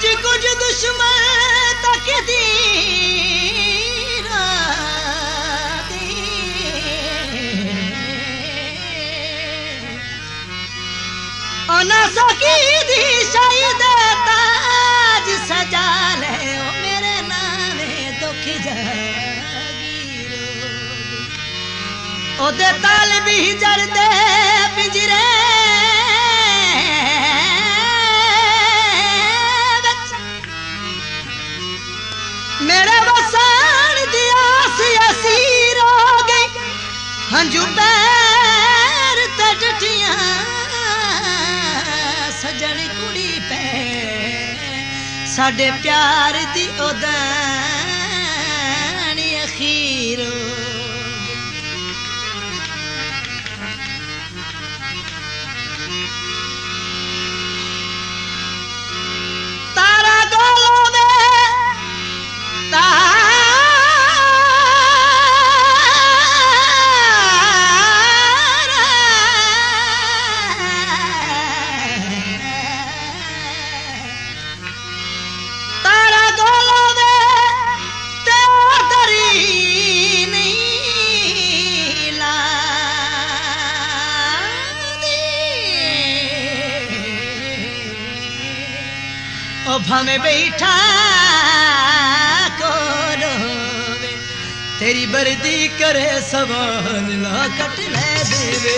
कुछ दुश्मन तक दी ना सकी दी शायद ताज सजा ले ओ मेरे नामे दुख जागी ओदे ताल भी जरदे पिंजरे मेरे वसान दी आस असीर हो गई हंजू पैर ते टटियां सजन कुड़ी पे साडे प्यार दी उदान अखीर तारा गोलो दे भावे बैठा को रोवे तेरी बर्दी करे सवाल ला कट ले देवे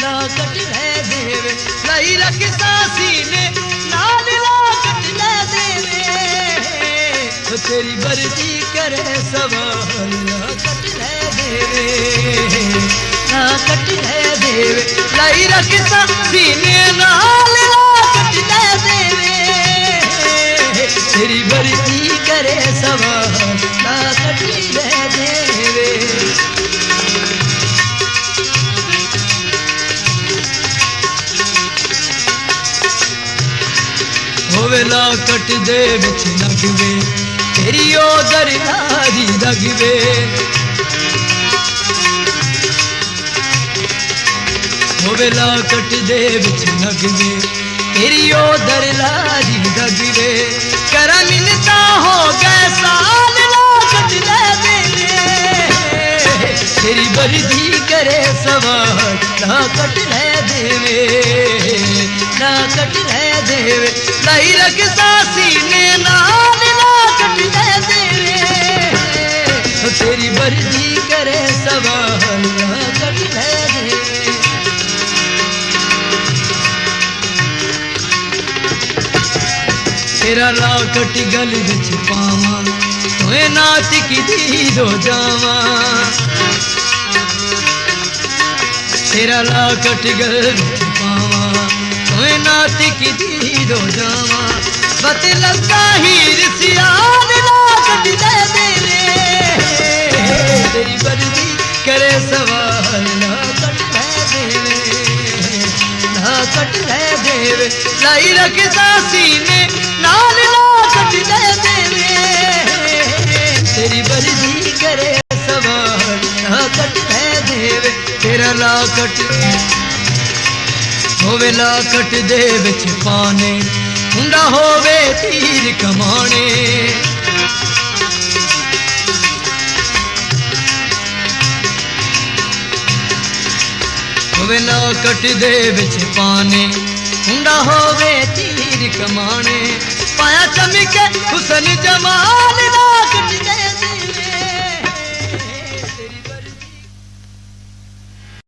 ला कट ले देवे लाई रख सासी ने नाल ला कट ले देवे तेरी बर्दी करे सवाल ला कट ले देवे ला कट ले देवे लाई रख सासी ने नाल ला कट ले देवे तेरी बरती करे सवाल ना कट ले देवे होवे ला कट दे विच लगवे तेरी ओ दरदारी लगवे होवे ला कट दे विच लगवे तेरी ओ दरदारी लगवे करा मिलता हो गए साल ला कट ले देवे तेरी बर्दी करे सवाल ला कट ले देवे ला कट ले देवे लाई रख सासी ने नाल ला कट ले देवे तेरी बर्दी करे सवाल ला कट ले देवे तेरा लाकट गल विच पावा तोए नाच की दीदो जावा तेरा लाकट गल विच पावा तोए नाच की दीदो जावा बत लगा हीर सियाल लाकट दे देवे तेरी बर्दी करे सवाल लाकट ले देवे लाकट ले देवे लाई रख सासी ने नाल ला कट ले देवे तेरी बर्दी करे सवाल ला कट ले देवे तेरा ला कट होवे ला कट दे विच पाने हुंदा होवे तीर कमाने होवे ला कट दे विच पाने हुंदा होवे तीर कमाने पाया चमके हुसन जमाल ला कट ले देवे